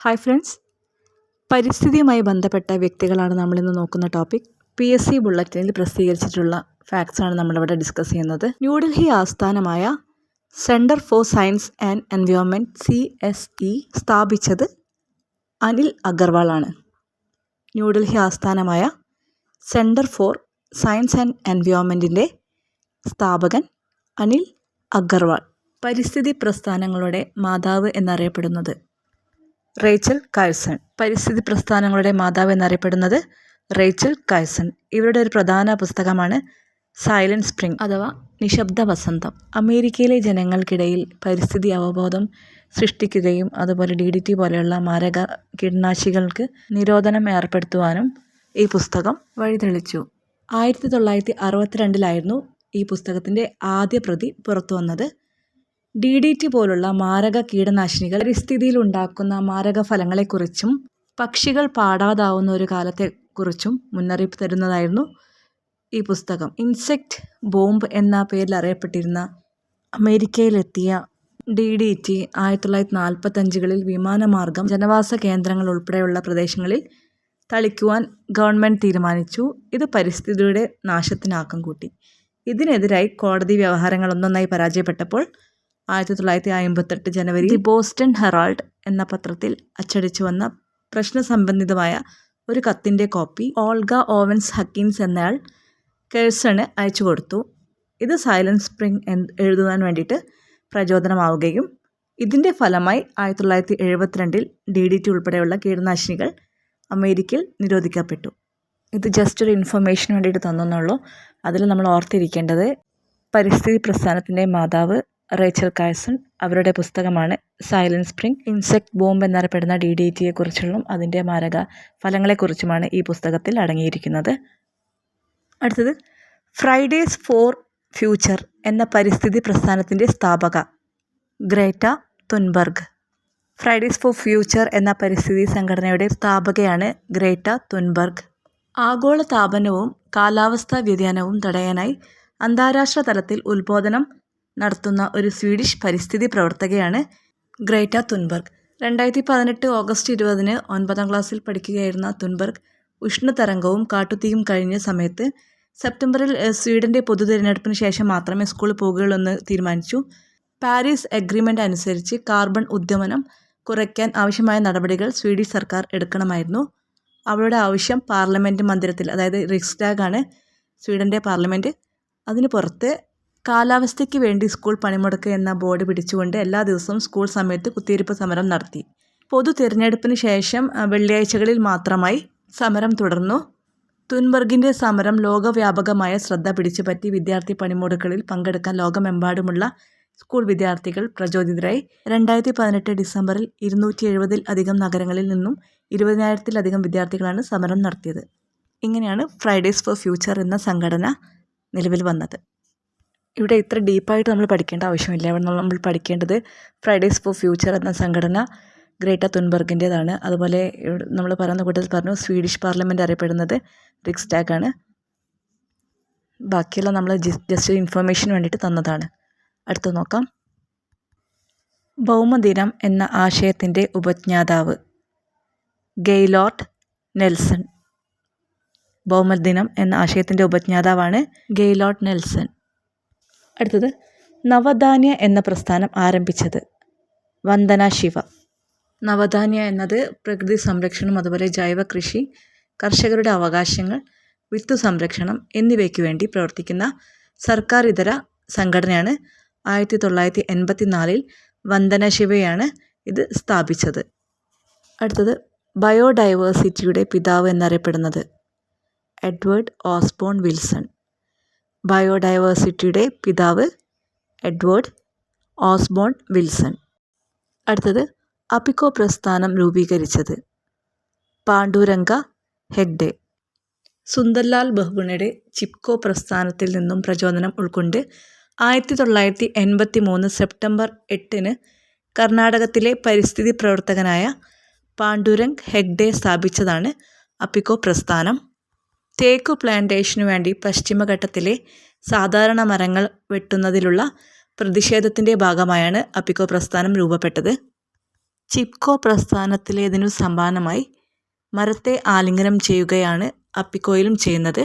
Hi friends, പരിസ്ഥിതിയുമായി ബന്ധപ്പെട്ട വ്യക്തികളാണ് നമ്മളിന്ന് നോക്കുന്ന ടോപ്പിക്. PSC ബുള്ളറ്റിനിൽ പ്രസിദ്ധീകരിച്ചിട്ടുള്ള ഫാക്ട്സാണ് നമ്മളിവിടെ ഡിസ്കസ് ചെയ്യുന്നത്. ന്യൂഡൽഹി ആസ്ഥാനമായ centre for science and environment CSE സ്ഥാപിച്ചത് അനിൽ അഗർവാൾ ആണ്. ന്യൂഡൽഹി ആസ്ഥാനമായ സെൻറ്റർ ഫോർ സയൻസ് ആൻഡ് എൻവയോൺമെൻറ്റിൻ്റെ സ്ഥാപകൻ അനിൽ അഗർവാൾ. പരിസ്ഥിതി പ്രസ്ഥാനങ്ങളുടെ മാതാവ് എന്നറിയപ്പെടുന്നത് റേച്ചൽ കാഴ്സൺ. പരിസ്ഥിതി പ്രസ്ഥാനങ്ങളുടെ മാതാവ് എന്നറിയപ്പെടുന്നത് റേച്ചൽ കാഴ്സൺ. ഇവരുടെ ഒരു പ്രധാന പുസ്തകമാണ് സൈലന്റ് സ്പ്രിംഗ് അഥവാ നിശബ്ദ വസന്തം. അമേരിക്കയിലെ ജനങ്ങൾക്കിടയിൽ പരിസ്ഥിതി അവബോധം സൃഷ്ടിക്കുകയും അതുപോലെ DDT പോലെയുള്ള മാരക കീടനാശികൾക്ക് നിരോധനം ഏർപ്പെടുത്തുവാനും ഈ പുസ്തകം വഴിതെളിച്ചു. 1962 ഈ പുസ്തകത്തിൻ്റെ ആദ്യ പ്രതി പുറത്തു വന്നത്. DDT പോലുള്ള മാരക കീടനാശിനികൾ പരിസ്ഥിതിയിൽ ഉണ്ടാക്കുന്ന മാരക ഫലങ്ങളെക്കുറിച്ചും പക്ഷികൾ പാടാതാവുന്ന ഒരു കാലത്തെക്കുറിച്ചും മുന്നറിയിപ്പ് തരുന്നതായിരുന്നു ഈ പുസ്തകം. ഇൻസെക്റ്റ് ബോംബ് എന്ന പേരിൽ അറിയപ്പെട്ടിരുന്ന അമേരിക്കയിലെത്തിയ DDT 1945 വിമാനമാർഗം ജനവാസ കേന്ദ്രങ്ങൾ ഉൾപ്പെടെയുള്ള പ്രദേശങ്ങളിൽ തളിക്കുവാൻ ഗവൺമെൻറ് തീരുമാനിച്ചു. ഇത് പരിസ്ഥിതിയുടെ നാശത്തിന് ആക്കം കൂട്ടി. ഇതിനെതിരായി കോടതി വ്യവഹാരങ്ങൾ ഒന്നൊന്നായി പരാജയപ്പെട്ടപ്പോൾ 1958 ജനുവരി ദി ബോസ്റ്റൺ ഹെറാൾഡ് എന്ന പത്രത്തിൽ അച്ചടിച്ചു വന്ന പ്രശ്നസംബന്ധിതമായ ഒരു കത്തിൻ്റെ കോപ്പി ഓൾഗ ഓവൻസ് ഹക്കിൻസ് എന്നയാൾ കേഴ്സണ് അയച്ചു കൊടുത്തു. ഇത് സൈലന്റ് സ്പ്രിംഗ് എഴുതുവാൻ വേണ്ടിയിട്ട് പ്രചോദനമാവുകയും ഇതിൻ്റെ ഫലമായി 1972 DDT ഉൾപ്പെടെയുള്ള കീടനാശിനികൾ അമേരിക്കയിൽ നിരോധിക്കപ്പെട്ടു. ഇത് ജസ്റ്റ് ഒരു ഇൻഫർമേഷന് വേണ്ടിയിട്ട് തന്നെന്നുള്ളൂ. അതിൽ നമ്മൾ ഓർത്തിരിക്കേണ്ടത് പരിസ്ഥിതി പ്രസ്ഥാനത്തിൻ്റെ മാതാവ് റേച്ചൽ കാഴ്സൺ. അവരുടെ പുസ്തകമാണ് സൈലന്റ് സ്പ്രിംഗ്. ഇൻസെക്റ്റ് ബോംബ് എന്നറിയപ്പെടുന്ന DDTയെക്കുറിച്ചുള്ള അതിൻ്റെ മാരക ഫലങ്ങളെക്കുറിച്ചുമാണ് ഈ പുസ്തകത്തിൽ അടങ്ങിയിരിക്കുന്നത്. അടുത്തത് ഫ്രൈഡേസ് ഫോർ ഫ്യൂച്ചർ എന്ന പരിസ്ഥിതി പ്രസ്ഥാനത്തിൻ്റെ സ്ഥാപക Greta Thunberg. Fridays for future എന്ന പരിസ്ഥിതി സംഘടനയുടെ സ്ഥാപകയാണ് ഗ്രേറ്റ തുൻബർഗ്. ആഗോള താപനവും കാലാവസ്ഥാ വ്യതിയാനവും തടയാനായി അന്താരാഷ്ട്ര തലത്തിൽ ഉത്ബോധനം നടത്തുന്ന ഒരു സ്വീഡിഷ് പരിസ്ഥിതി പ്രവർത്തകയാണ് ഗ്രേറ്റ തുൻബർഗ്. 2018 ഓഗസ്റ്റ് 20 9ാം ക്ലാസ്സിൽ പഠിക്കുകയായിരുന്ന തുൻബർഗ് ഉഷ്ണതരംഗവും കാട്ടുതീയും കഴിഞ്ഞ സമയത്ത് സെപ്റ്റംബറിൽ സ്വീഡൻ്റെ പൊതു തിരഞ്ഞെടുപ്പിന് ശേഷം മാത്രമേ സ്കൂളിൽ പോകുകയുള്ളൂ എന്ന് തീരുമാനിച്ചു. പാരീസ് അഗ്രിമെൻ്റ് അനുസരിച്ച് കാർബൺ ഉദ്വമനം കുറയ്ക്കാൻ ആവശ്യമായ നടപടികൾ സ്വീഡിഷ് സർക്കാർ എടുക്കണമായിരുന്നു. അവളുടെ ആവശ്യം പാർലമെൻറ്റ് മന്ദിരത്തിൽ, അതായത് റിക്സ്ഡാഗ് ആണ് സ്വീഡൻ്റെ പാർലമെൻറ്റ്, അതിന് പുറത്ത് കാലാവസ്ഥയ്ക്ക് വേണ്ടി സ്കൂൾ പണിമുടക്ക് എന്ന ബോർഡ് പിടിച്ചുകൊണ്ട് എല്ലാ ദിവസവും സ്കൂൾ സമയത്ത് കുത്തിയിരിപ്പ് സമരം നടത്തി. പൊതു തിരഞ്ഞെടുപ്പിന് ശേഷം വെള്ളിയാഴ്ചകളിൽ മാത്രമായി സമരം തുടർന്നു. തുൻബർഗിൻ്റെ സമരം ലോകവ്യാപകമായ ശ്രദ്ധ പിടിച്ചുപറ്റി. വിദ്യാർത്ഥി പണിമുടക്കുകളിൽ പങ്കെടുക്കാൻ ലോകമെമ്പാടുമുള്ള സ്കൂൾ വിദ്യാർത്ഥികൾ പ്രചോദിതരായി. 2018 ഡിസംബറിൽ 270-ലധികം നഗരങ്ങളിൽ നിന്നും 20,000-ലധികം വിദ്യാർത്ഥികളാണ് സമരം നടത്തിയത്. ഇങ്ങനെയാണ് ഫ്രൈഡേസ് ഫോർ ഫ്യൂച്ചർ എന്ന സംഘടന നിലവിൽ വന്നത്. ഇവിടെ ഇത്ര ഡീപ്പായിട്ട് നമ്മൾ പഠിക്കേണ്ട ആവശ്യമില്ല. ഇവിടെ നമ്മൾ പഠിക്കേണ്ടത് ഫ്രൈഡേസ് ഫോർ ഫ്യൂച്ചർ എന്ന സംഘടന ഗ്രേറ്റ തുൻബർഗിൻ്റേതാണ്. അതുപോലെ നമ്മൾ പറയുന്ന കൂട്ടത്തിൽ പറഞ്ഞു സ്വീഡിഷ് പാർലമെൻറ്റ് അറിയപ്പെടുന്നത് റിക്സ്ഡാഗ് ആണ്. ബാക്കിയുള്ള നമ്മൾ ജസ്റ്റ് ഇൻഫർമേഷന് വേണ്ടിയിട്ട് തന്നതാണ്. അടുത്ത് നോക്കാം. ഭൗമദിനം എന്ന ആശയത്തിൻ്റെ ഉപജ്ഞാതാവ് ഗെയ്ലോർഡ് നെൽസൺ. ഭൗമദിനം എന്ന ആശയത്തിൻ്റെ ഉപജ്ഞാതാവാണ് ഗെയ്ലോർഡ് നെൽസൺ. അടുത്തത് നവധാന്യ എന്ന പ്രസ്ഥാനം ആരംഭിച്ചത് വന്ദന ശിവ. നവധാന്യ എന്നത് പ്രകൃതി സംരക്ഷണം, അതുപോലെ ജൈവ കൃഷി, കർഷകരുടെ അവകാശങ്ങൾ, വിത്തു സംരക്ഷണം എന്നിവയ്ക്ക് വേണ്ടി പ്രവർത്തിക്കുന്ന സർക്കാർ ഇതര സംഘടനയാണ്. 1984 വന്ദന ശിവയാണ് ഇത് സ്ഥാപിച്ചത്. അടുത്തത് ബയോഡൈവേഴ്സിറ്റിയുടെ പിതാവ് എന്നറിയപ്പെടുന്നത് എഡ്വേർഡ് ഓസ്ബോൺ വിൽസൺ. ബയോഡൈവേഴ്സിറ്റിയുടെ പിതാവ് എഡ്വേർഡ് ഓസ്ബോൺ വിൽസൺ. അടുത്തത് അപിക്കോ പ്രസ്ഥാനം രൂപീകരിച്ചത് പാണ്ഡുരംഗ ഹെഗ്ഡെ. സുന്ദർലാൽ ബഹുഗുണയുടെ ചിപ്കോ പ്രസ്ഥാനത്തിൽ നിന്നും പ്രചോദനം ഉൾക്കൊണ്ട് 1983 സെപ്റ്റംബർ 8 കർണാടകത്തിലെ പരിസ്ഥിതി പ്രവർത്തകനായ പാണ്ഡുരംഗ് ഹെഗ്ഡെ സ്ഥാപിച്ചതാണ് അപിക്കോ പ്രസ്ഥാനം. തേക്കു പ്ലാന്റേഷനു വേണ്ടി പശ്ചിമഘട്ടത്തിലെ സാധാരണ മരങ്ങൾ വെട്ടുന്നതിലുള്ള പ്രതിഷേധത്തിൻ്റെ ഭാഗമായാണ് അപിക്കോ പ്രസ്ഥാനം രൂപപ്പെട്ടത്. ചിപ്കോ പ്രസ്ഥാനത്തിലേതിനു സമാനമായി മരത്തെ ആലിംഗനം ചെയ്യുകയാണ് അപ്പിക്കോയിലും ചെയ്യുന്നത്.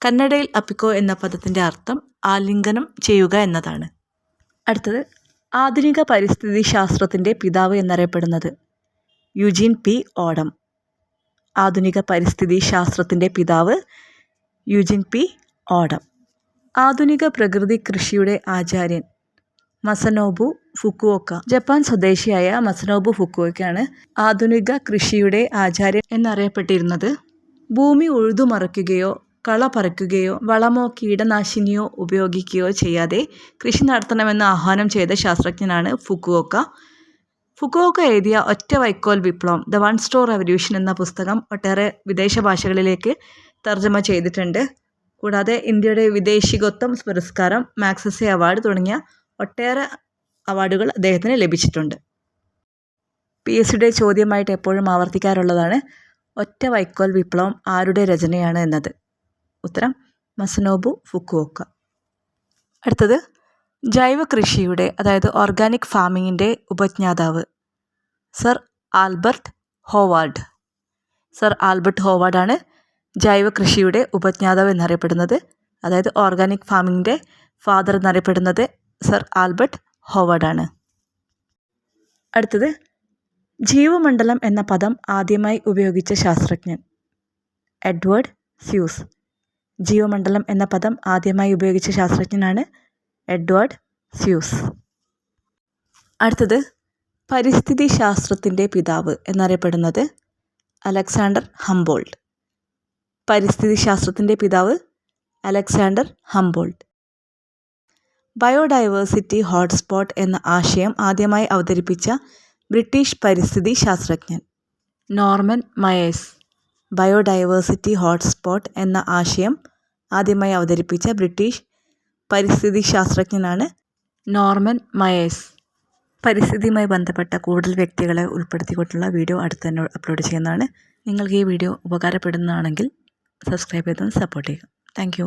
കന്നഡയിൽ അപ്പിക്കോ എന്ന പദത്തിൻ്റെ അർത്ഥം ആലിംഗനം ചെയ്യുക എന്നതാണ്. അടുത്തത് ആധുനിക പരിസ്ഥിതി ശാസ്ത്രത്തിൻ്റെ പിതാവ് എന്നറിയപ്പെടുന്നത് യുജീൻ പി ഓഡം. ആധുനിക പരിസ്ഥിതി ശാസ്ത്രത്തിൻ്റെ പിതാവ് യുജീൻ പി ഓഡം. ആധുനിക പ്രകൃതി കൃഷിയുടെ ആചാര്യൻ മസനോബു ഫുക്കുവോക്ക. ജപ്പാൻ സ്വദേശിയായ മസനോബു ഫുക്കുവോക്കയാണ് ആധുനിക കൃഷിയുടെ ആചാര്യൻ എന്നറിയപ്പെട്ടിരുന്നത്. ഭൂമി ഉഴുതുമറിക്കുകയോ കള പറിക്കുകയോ വളമോ കീടനാശിനിയോ ഉപയോഗിക്കുകയോ ചെയ്യാതെ കൃഷി നടത്തണമെന്ന് ആഹ്വാനം ചെയ്ത ശാസ്ത്രജ്ഞനാണ് ഫുക്കുവോക്ക. ഫുക്കുവോക്ക എഴുതിയ ഒറ്റ വൈക്കോൽ വിപ്ലവം ദ വൺ സ്റ്റോർ റെവല്യൂഷൻ എന്ന പുസ്തകം ഒട്ടേറെ വിദേശ ഭാഷകളിലേക്ക് തർജ്ജമ ചെയ്തിട്ടുണ്ട്. കൂടാതെ ഇന്ത്യയുടെ വിദേശികത്വം പുരസ്കാരം, മാഗ്സസെ അവാർഡ് തുടങ്ങിയ ഒട്ടേറെ അവാർഡുകൾ അദ്ദേഹത്തിന് ലഭിച്ചിട്ടുണ്ട്. PSCയുടെ ചോദ്യമായിട്ട് എപ്പോഴും ആവർത്തിക്കാറുള്ളതാണ് ഒറ്റ വൈക്കോൽ വിപ്ലവം ആരുടെ രചനയാണ് എന്നത്. ഉത്തരം മസനോബു ഫുക്കുവോക്ക. അടുത്തത് ജൈവ കൃഷിയുടെ അതായത് ഓർഗാനിക് ഫാമിങ്ങിൻ്റെ ഉപജ്ഞാതാവ് sir Albert Howard. Sir Albert ഹോവാർഡാണ് ജൈവ കൃഷിയുടെ ഉപജ്ഞാതാവ് എന്നറിയപ്പെടുന്നത്. അതായത് ഓർഗാനിക് ഫാമിങ്ങിൻ്റെ ഫാദർ എന്നറിയപ്പെടുന്നത് സർ ആൽബർട്ട് ഹോവാർഡാണ്. അടുത്തത് ജീവമണ്ഡലം എന്ന പദം ആദ്യമായി ഉപയോഗിച്ച ശാസ്ത്രജ്ഞൻ എഡ്വേർഡ് സ്യൂസ്. ജീവമണ്ഡലം എന്ന പദം ആദ്യമായി ഉപയോഗിച്ച ശാസ്ത്രജ്ഞനാണ് എഡ്വേർഡ് സ്യൂസ്. അടുത്തത് പരിസ്ഥിതി ശാസ്ത്രത്തിൻ്റെ പിതാവ് എന്നറിയപ്പെടുന്നത് അലക്സാണ്ടർ ഹംബോൾട്ട്. പരിസ്ഥിതി ശാസ്ത്രത്തിൻ്റെ പിതാവ് അലക്സാണ്ടർ ഹംബോൾട്ട്. ബയോഡൈവേഴ്സിറ്റി ഹോട്ട്സ്പോട്ട് എന്ന ആശയം ആദ്യമായി അവതരിപ്പിച്ച ബ്രിട്ടീഷ് പരിസ്ഥിതി ശാസ്ത്രജ്ഞൻ നോർമൻ മയേഴ്സ്. ബയോഡൈവേഴ്സിറ്റി ഹോട്ട്സ്പോട്ട് എന്ന ആശയം ആദ്യമായി അവതരിപ്പിച്ച ബ്രിട്ടീഷ് പരിസ്ഥിതി ശാസ്ത്രജ്ഞനാണ് നോർമൻ മയേഴ്സ്. പരിസ്ഥിതിയുമായി ബന്ധപ്പെട്ട കൂടുതൽ വ്യക്തികളെ ഉൾപ്പെടുത്തിക്കൊണ്ടുള്ള വീഡിയോ അടുത്ത് തന്നെ അപ്ലോഡ് ചെയ്യുന്നതാണ്. നിങ്ങൾക്ക് ഈ വീഡിയോ ഉപകാരപ്പെടുന്നതാണെങ്കിൽ സബ്സ്ക്രൈബ് ചെയ്തൊന്ന് സപ്പോർട്ട് ചെയ്യുക. താങ്ക്